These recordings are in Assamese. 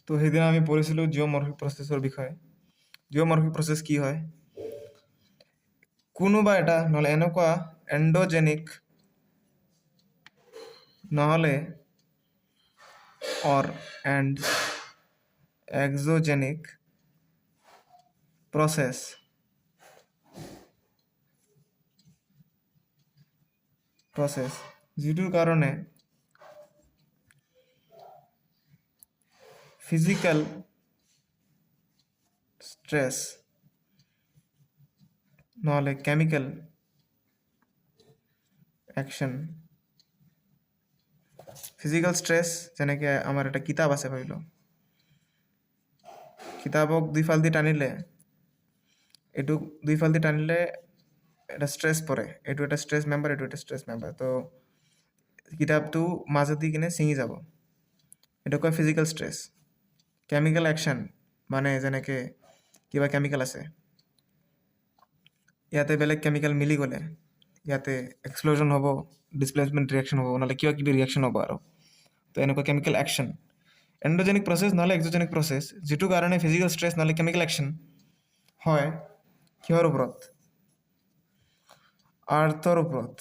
তো সেইদিনা আমি পঢ়িছিলোঁ জিঅ'মৰ্ফিক প্ৰচেছৰ বিষয়ে। জিঅ'মৰ্ফিক প্ৰচেছ কি হয়? কোনোবা এটা নহ'লে এনেকুৱা এণ্ডোজেনিক নহ'লে অৰ এণ্ড এক্সোজেনিক প্ৰচেছ যিটোৰ কাৰণে ফিজিকেল স্ট্ৰেছ নহ'লে কেমিকেল অ্যাকশন। ফিজিকেল স্ট্ৰেছ যেনেকৈ আমাৰ এটা কিতাপ আছে ভাবি লওঁ, কিতাপক দুইফাল দি টানিলে এইটোক দুইফাল দি টানিলে এটা ষ্ট্ৰেছ পৰে, এইটো এটা ষ্ট্ৰেছ মেম্বাৰ, এইটো এটা ষ্ট্ৰেছ মেম্বাৰ। তো কিতাপটো মাজেদি কিনে ছিঙি যাব, এইটো কয় ফিজিকেল ষ্ট্ৰেছ। কেমিকেল অ্যাকশন মানে যেনেকৈ কিবা কেমিকেল আছে, ইয়াতে বেলেগ কেমিকেল মিলি গ'লে ইয়াতে এক্সপ্ল'জন হ'ব, ডিছপ্লেচমেণ্ট ৰিয়েকশ্যন হ'ব, নহ'লে কিবা কিবি ৰিয়েকশ্যন হ'ব আৰু। তো এনেকুৱা কেমিকেল অ্যাকশন। এণ্ডোজেনিক প্ৰচেছ নহ'লে এক্সোজেনিক প্ৰচেছ, যিটো কাৰণে ফিজিকেল ষ্ট্ৰেছ নহ'লে কেমিকেল অ্যাকশন হয় কিহৰ ওপৰত? আৰ্থৰ ওপৰত,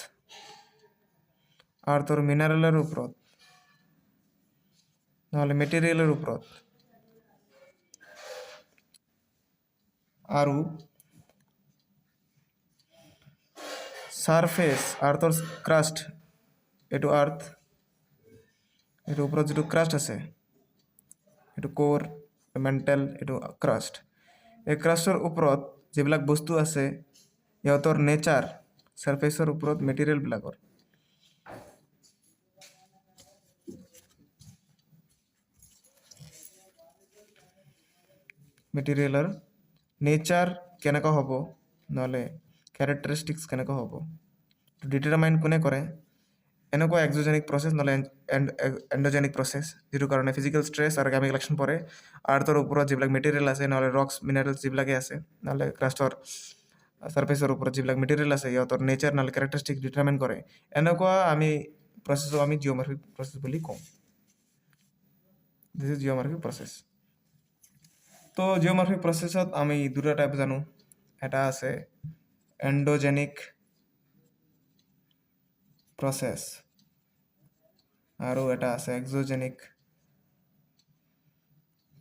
আৰ্থৰ মিনাৰেলৰ ওপৰত নহ'লে মেটেৰিয়েলৰ ওপৰত। আৰু সাৰফেস, আৰ্থৰ ক্ৰাষ্ট, এইটো আৰ্থ, এইটোৰ ওপৰত যিটো ক্ৰাষ্ট আছে এইটো কোৰ, মেণ্টেল, এইটো ক্ৰাষ্ট। এই ক্ৰাষ্টৰ ওপৰত যিবিলাক বস্তু আছে সিহঁতৰ নেচাৰ, ছাৰফেচৰ ওপৰত মেটেৰিয়েলবিলাকৰ মেটেৰিয়েলৰ নেচাৰ কেনেকুৱা হ'ব নহ'লে কেৰেক্টাৰিষ্টিক্স কেনেকুৱা হ'ব এইটো ডিটাৰমাইন কোনে কৰে? এনেকুৱা এক্সোজেনিক প্ৰচেছ নহ'লে এণ্ডোজেনিক প্ৰচেছ, যিটো কাৰণে ফিজিকেল ষ্ট্ৰেছ আৰু কেমিকেল অ্যাকশন পৰে। আৰ্থৰ ওপৰত যিবিলাক মেটেৰিয়েল আছে নহ'লে ৰক্স মিনাৰেলছ যিবিলাকে আছে নহ'লে ক্ৰাষ্টৰ ছাৰফেচৰ ওপৰত যিবিলাক মেটেৰিয়েল আছে সিহঁতৰ নেচাৰ নহ'লে কেৰেক্টাৰিষ্টিক ডিটাৰমাইন কৰে। এনেকুৱা আমি প্ৰচেছক আমি জিঅ'মৰ্ফিক প্ৰচেছ বুলি কওঁ। This is geomorphic process. তো জিঅ'মৰ্ফিক প্ৰচেছত আমি দুটা টাইপ জানো, এটা আছে এণ্ডোজেনিক প্ৰচেছ আৰু এটা আছে এক্সোজেনিক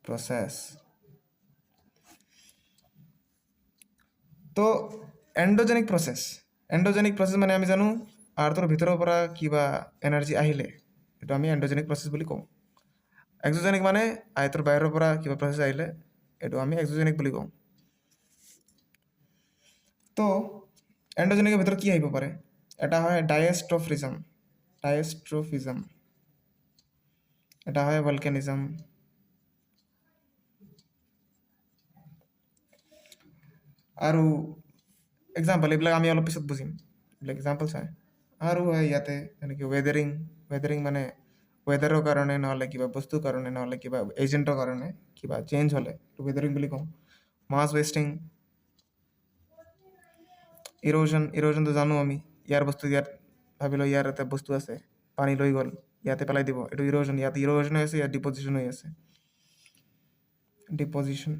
প্ৰচেছ। তো এণ্ডোজেনিক প্ৰচেছ মানে আমি জানো আৰ্থৰ ভিতৰৰ পৰা কিবা এনাৰ্জি আহিলে এইটো আমি এণ্ডোজেনিক প্ৰচেছ বুলি কওঁ। এক্সোজেনিক মানে আয়তৰ বাহিৰৰ পৰা কিবা প্ৰচেছ আহিলে এইটো আমি এক্সোজেনিক বুলি কওঁ। তো এণ্ডোজেনিকৰ ভিতৰত কি আহিব পাৰে? এটা হয় ডায়েষ্ট্ৰফিজম, এটা হয় ভলকেনিজম, আৰু এক্সাম্পল এইবিলাক আমি অলপ পিছত বুজিম, এইবিলাক এক্সাম্পল চাই। আৰু হয় ইয়াতে যেনেকৈ ৱেডাৰিং মানে ৱেডাৰৰ কাৰণে নহ'লে কিবা বস্তুৰ কাৰণে নহ'লে কিবা এজেণ্টৰ কাৰণে কিবা চেঞ্জ হ'লে এইটো ৱেডাৰিং বুলি কওঁ। মাছ ৱেষ্টিং, ইৰোজনটো জানো আমি, ইয়াৰ বস্তু ইয়াত ভাবি লওঁ ইয়াৰ এটা বস্তু আছে পানী লৈ গ'ল ইয়াতে পেলাই দিব, এইটো ইৰোজন। ইয়াতে ইৰোজন হৈ আছে, ইয়াত ডিপজিশ্যন হৈ আছে, ডিপজিশ্যন।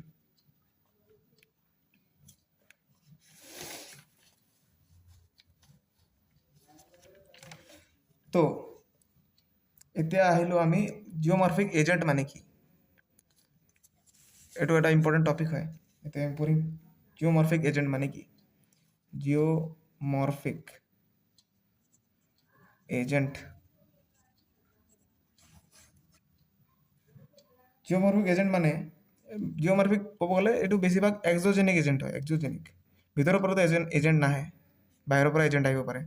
তো এতিয়া আহিলোঁ আমি জিঅ'মৰ্ফিক এজেণ্ট মানে কি। এইটো এটা ইম্পৰ্টেণ্ট টপিক হয়, এতিয়া আমি পঢ়িম জিঅ'মৰ্ফিক এজেণ্ট মানে কি। জিঅ'মৰ্ফিক এজেণ্ট মানে জিঅ'মৰ্ফিক ক'ব গ'লে এইটো বেছিভাগ এক্সোজেনিক এজেণ্ট হয়। ভিতৰৰ পৰাতো এজেণ্ট নাহে, বাহিৰৰ পৰা এজেণ্ট আহিব পাৰে।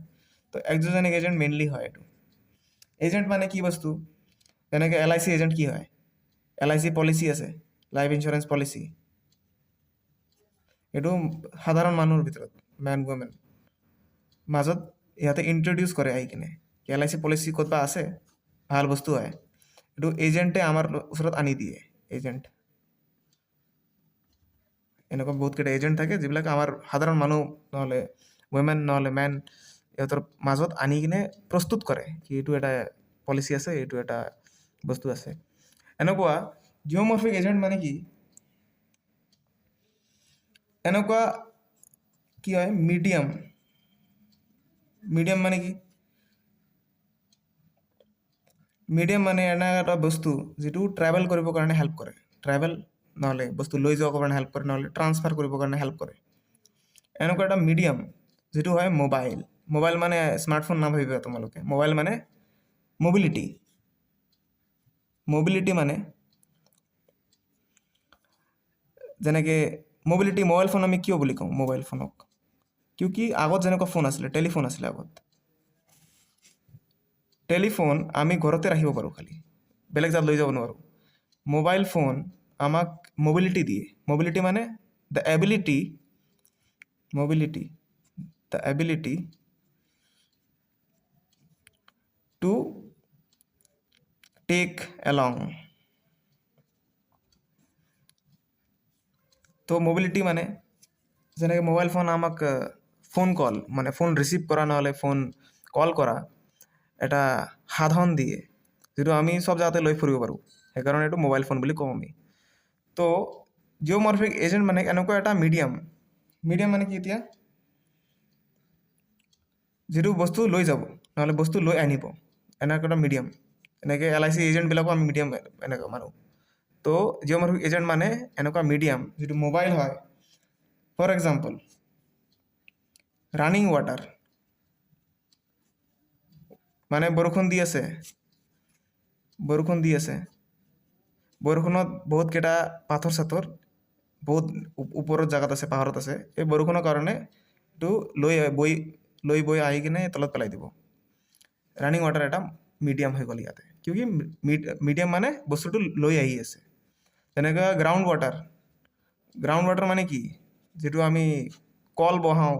তো এক্সোজেনিক এজেণ্ট মেইনলি হয় এইটো। এজেণ্ট মানে কি বস্তু? যেনেকৈ LIC এজেণ্ট কি হয়? LIC পলিচি আছে, লাইফ ইঞ্চুৰেঞ্চ পলিচি, এইটো সাধাৰণ মানুহৰ ভিতৰত মেন ৱমেন মাজত ইহঁতে ইণ্ট্ৰডিউচ কৰে আহি কিনে LIC পলিচি ক'তবা আছে, ভাল বস্তু হয়, এইটো এজেণ্টে আমাৰ ওচৰত আনি দিয়ে। এজেণ্ট এনেকুৱা বহুতকেইটা এজেণ্ট থাকে যিবিলাক আমাৰ সাধাৰণ মানুহ নহ'লে ৱমেন নহ'লে মেন ইহঁতৰ মাজত আনি কিনে প্ৰস্তুত কৰে কি এইটো এটা পলিচি আছে, এইটো এটা বস্তু আছে। এনেকুৱা জিঅ'মৰ্ফিক এজেণ্ট মানে কি এনেকুৱা কি হয় মিডিয়াম মানে কি মিডিয়াম মানে এনে এটা বস্তু যিটো ট্ৰেভেল কৰিবৰ কাৰণে হেল্প কৰে ট্ৰেভেল নহ'লে বস্তু লৈ যাবৰ কাৰণে হেল্প কৰে নহ'লে ট্ৰান্সফাৰ কৰিবৰ কাৰণে হেল্প কৰে এনেকুৱা এটা মিডিয়াম যিটো হয় মোবাইল মানে স্মাৰ্টফোন নাভাবিবা তোমালোকে মোবাইল মানে মোবিলিটি মানে যেনেকৈ মোবাইল ফোন আমি কিয় বুলি কওঁ মোবাইল ফোনক কিউকি আগত যেনেকুৱা ফোন আছিলে টেলিফোন আছিলে আগত টেলিফোন আমি ঘৰতে ৰাখিব পাৰোঁ খালি বেলেগ জাত লৈ যাব নোৱাৰোঁ মোবাইল ফোন আমাক মোবিলিটি দিয়ে মোবিলিটি মানে the ability to take along তো মোবিলিটি মানে যেনেকৈ মোবাইল ফোন আমাক ফোন কল মানে ফোন ৰিচিভ কৰা নহ'লে ফোন কল কৰা এটা সাধন দিয়ে যিটো আমি চব জেগাতে লৈ ফুৰিব পাৰোঁ সেইকাৰণে এইটো মোবাইল ফোন বুলি কওঁ আমি তো জিঅ'মৰ্ফিক এজেণ্ট মানে এনেকুৱা এটা মিডিয়াম মানে কি এতিয়া যিটো বস্তু লৈ যাব নহ'লে বস্তু লৈ আনিব এনেকুৱা এটা মিডিয়াম এনেকৈ LIC এজেণ্টবিলাকো আমি মিডিয়াম এনেকুৱা মানুহ তো জিঅ'মৰ্ফিক এজেণ্ট মানে এনেকুৱা মিডিয়াম যিটো মোবাইল হয় ফৰ এক্সাম্পল ৰানিং ৱাটাৰ মানে বৰষুণ দি আছে বৰষুণত বহুতকেইটা পাথৰ চাথৰ বহুত ওপৰত জেগাত আছে পাহাৰত আছে এই বৰষুণৰ কাৰণে এইটো লৈ বৈ আহি কিনে তলত পেলাই দিব ৰানিং ৱাটাৰ এটা মিডিয়াম হৈ গ'ল ইয়াতে কিউকি মিডিয়াম মানে বস্তুটো লৈ আহি আছে যেনেকৈ গ্ৰাউণ্ড ৱাটাৰ মানে কি যিটো আমি কল বহাওঁ